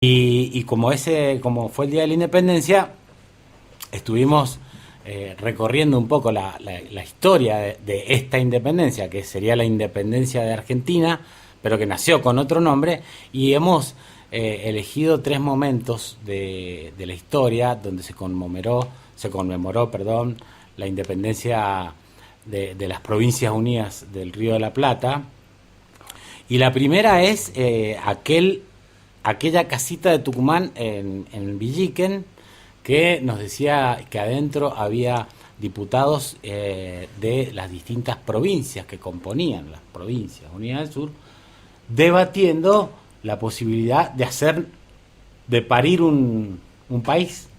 Y como fue el Día de la Independencia, estuvimos recorriendo un poco la historia de esta independencia, que sería la independencia de Argentina, pero que nació con otro nombre, y hemos elegido tres momentos de la historia donde se conmemoró, perdón, la independencia de las Provincias Unidas del Río de la Plata. Y la primera es aquella casita de Tucumán en Villiquen, que nos decía que adentro había diputados de las distintas provincias que componían las Provincias Unidas del Sur, debatiendo la posibilidad de parir un país,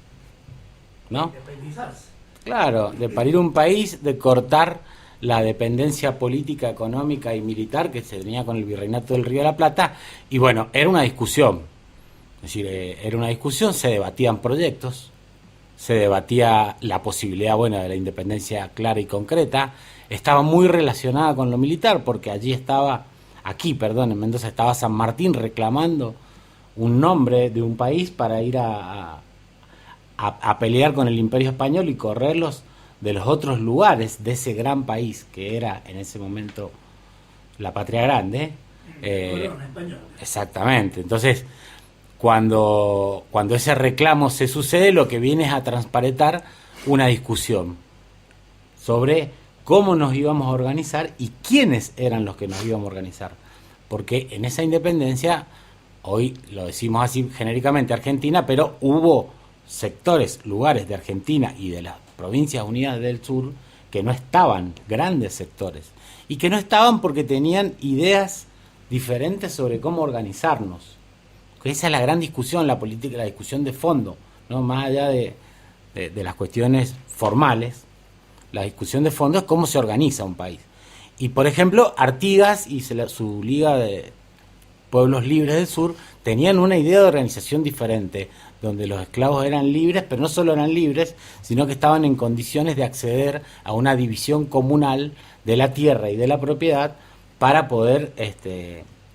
¿no? Independizarse. Claro, de parir un país, de cortar la dependencia política, económica y militar que se tenía con el Virreinato del Río de la Plata. Y bueno, era una discusión. Es decir, era una discusión, se debatían proyectos, se debatía la posibilidad, bueno, de la independencia clara y concreta. Estaba muy relacionada con lo militar, porque en Mendoza estaba San Martín reclamando un nombre de un país para ir a pelear con el Imperio Español y correrlos de los otros lugares de ese gran país que era en ese momento la Patria Grande. Corona española. Exactamente. Entonces, cuando ese reclamo se sucede, lo que viene es a transparentar una discusión sobre cómo nos íbamos a organizar y quiénes eran los que nos íbamos a organizar. Porque en esa independencia, hoy lo decimos así genéricamente Argentina, pero hubo sectores, lugares de Argentina y de las Provincias Unidas del Sur que no estaban, grandes sectores, y que no estaban porque tenían ideas diferentes sobre cómo organizarnos. Esa es la gran discusión, la política, la discusión de fondo, ¿no? Más allá de las cuestiones formales, la discusión de fondo es cómo se organiza un país. Y por ejemplo, Artigas y su Liga de Pueblos Libres del Sur tenían una idea de organización diferente, donde los esclavos eran libres, pero no solo eran libres, sino que estaban en condiciones de acceder a una división comunal de la tierra y de la propiedad para poder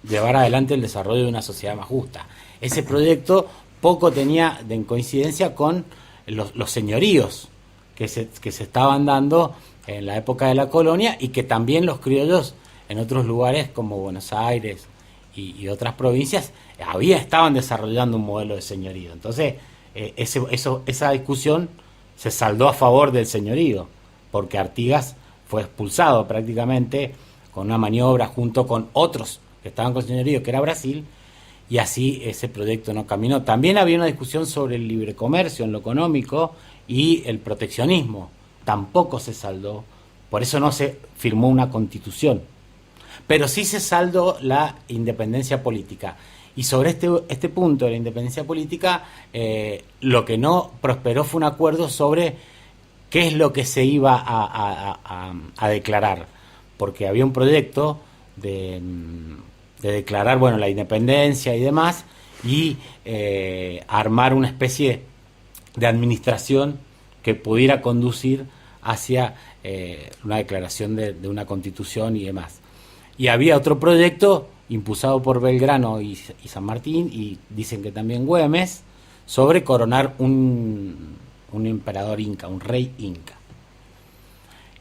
llevar adelante el desarrollo de una sociedad más justa. Ese proyecto poco tenía en coincidencia con los señoríos que se estaban dando en la época de la colonia, y que también los criollos en otros lugares como Buenos Aires y otras provincias estaban desarrollando un modelo de señorío. Entonces, esa discusión se saldó a favor del señorío, porque Artigas fue expulsado prácticamente con una maniobra junto con otros que estaban con el señorío, que era Brasil, y así ese proyecto no caminó. También había una discusión sobre el libre comercio en lo económico y el proteccionismo. Tampoco se saldó, por eso no se firmó una constitución. Pero sí se saldó la independencia política. Y sobre este punto de la independencia política, lo que no prosperó fue un acuerdo sobre qué es lo que se iba a declarar. Porque había un proyecto de declarar, bueno, la independencia y demás, y armar una especie de administración que pudiera conducir hacia una declaración de una constitución y demás. Y había otro proyecto impulsado por Belgrano y San Martín, y dicen que también Güemes, sobre coronar un emperador inca, un rey inca.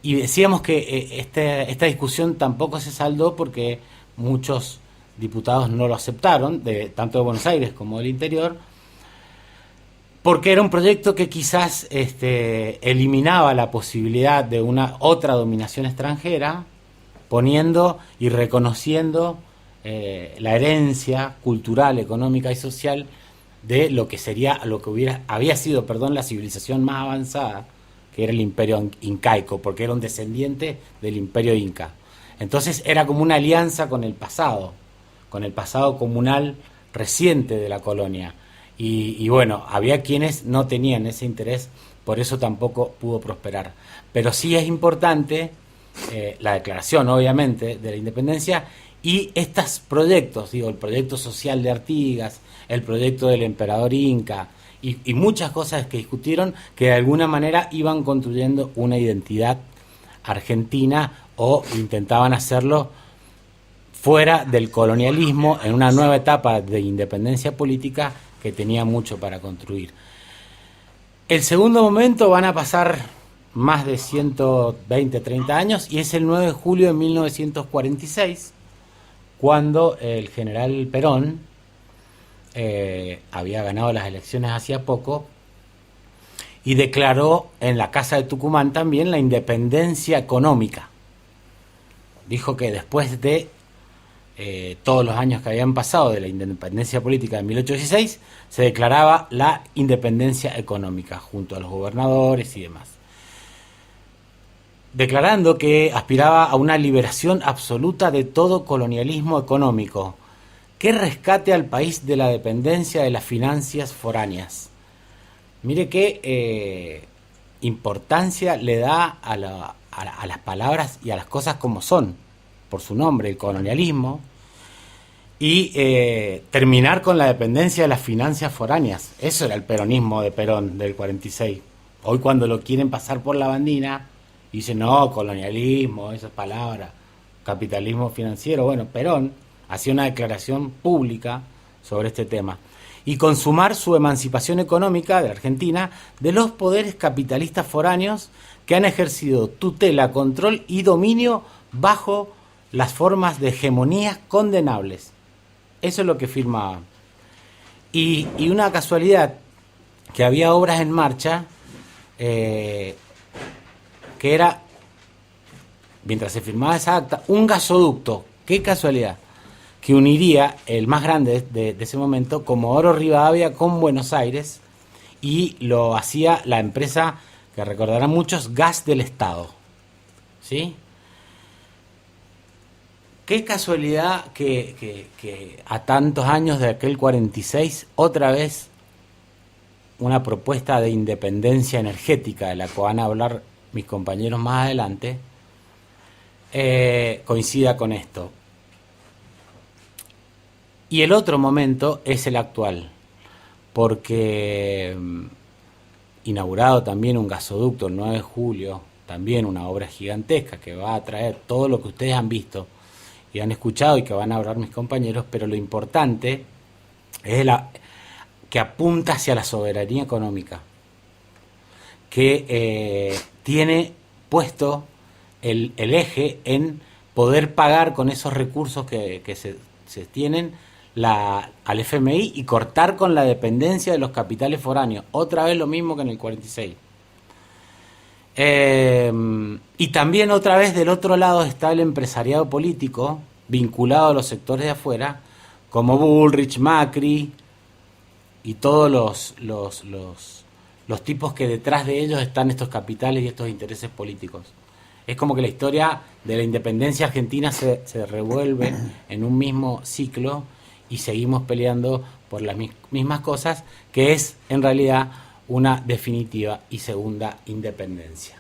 Y decíamos que esta discusión tampoco se saldó porque muchos diputados no lo aceptaron, tanto de Buenos Aires como del interior, porque era un proyecto que quizás eliminaba la posibilidad de una otra dominación extranjera, poniendo y reconociendo la herencia cultural, económica y social de lo que había sido, la civilización más avanzada, que era el imperio incaico, porque era un descendiente del imperio inca. Entonces era como una alianza con el pasado comunal reciente de la colonia. Y bueno, había quienes no tenían ese interés, por eso tampoco pudo prosperar. Pero sí es importante la declaración, obviamente, de la independencia, y estos proyectos, el proyecto social de Artigas, el proyecto del emperador inca, y muchas cosas que discutieron, que de alguna manera iban construyendo una identidad argentina, o intentaban hacerlo fuera del colonialismo, en una nueva etapa de independencia política que tenía mucho para construir. El segundo momento van a pasar más de 120, 30 años, y es el 9 de julio de 1946, cuando el general Perón había ganado las elecciones hacía poco y declaró en la Casa de Tucumán también la independencia económica. Dijo que después de todos los años que habían pasado de la independencia política de 1816, se declaraba la independencia económica junto a los gobernadores y demás, declarando que aspiraba a una liberación absoluta de todo colonialismo económico, que rescate al país de la dependencia de las finanzas foráneas. Mire qué importancia le da a las palabras y a las cosas como son, por su nombre, el colonialismo, y terminar con la dependencia de las finanzas foráneas. Eso era el peronismo de Perón del 46. Hoy, cuando lo quieren pasar por la bandina, dicen, no, colonialismo, esas palabras, capitalismo financiero. Bueno, Perón hacía una declaración pública sobre este tema y consumar su emancipación económica de la Argentina de los poderes capitalistas foráneos que han ejercido tutela, control y dominio bajo las formas de hegemonías condenables. Eso es lo que firmaba. Y una casualidad, que había obras en marcha que era, mientras se firmaba esa acta, un gasoducto, qué casualidad, que uniría el más grande de ese momento, Comodoro Rivadavia, con Buenos Aires, y lo hacía la empresa que recordarán muchos, Gas del Estado. ¿Sí? Qué casualidad que a tantos años de aquel 46, otra vez una propuesta de independencia energética, de la que van a hablar mis compañeros más adelante, coincida con esto. Y el otro momento es el actual, porque inaugurado también un gasoducto el 9 de julio, también una obra gigantesca que va a traer todo lo que ustedes han visto y han escuchado y que van a hablar mis compañeros, pero lo importante es que apunta hacia la soberanía económica, que tiene puesto el eje en poder pagar con esos recursos que se tienen al FMI y cortar con la dependencia de los capitales foráneos. Otra vez lo mismo que en el 46. Y también otra vez del otro lado está el empresariado político vinculado a los sectores de afuera, como Bullrich, Macri y todos los tipos que detrás de ellos están estos capitales y estos intereses políticos. Es como que la historia de la independencia argentina se revuelve en un mismo ciclo y seguimos peleando por las mismas cosas, que es en realidad una definitiva y segunda independencia.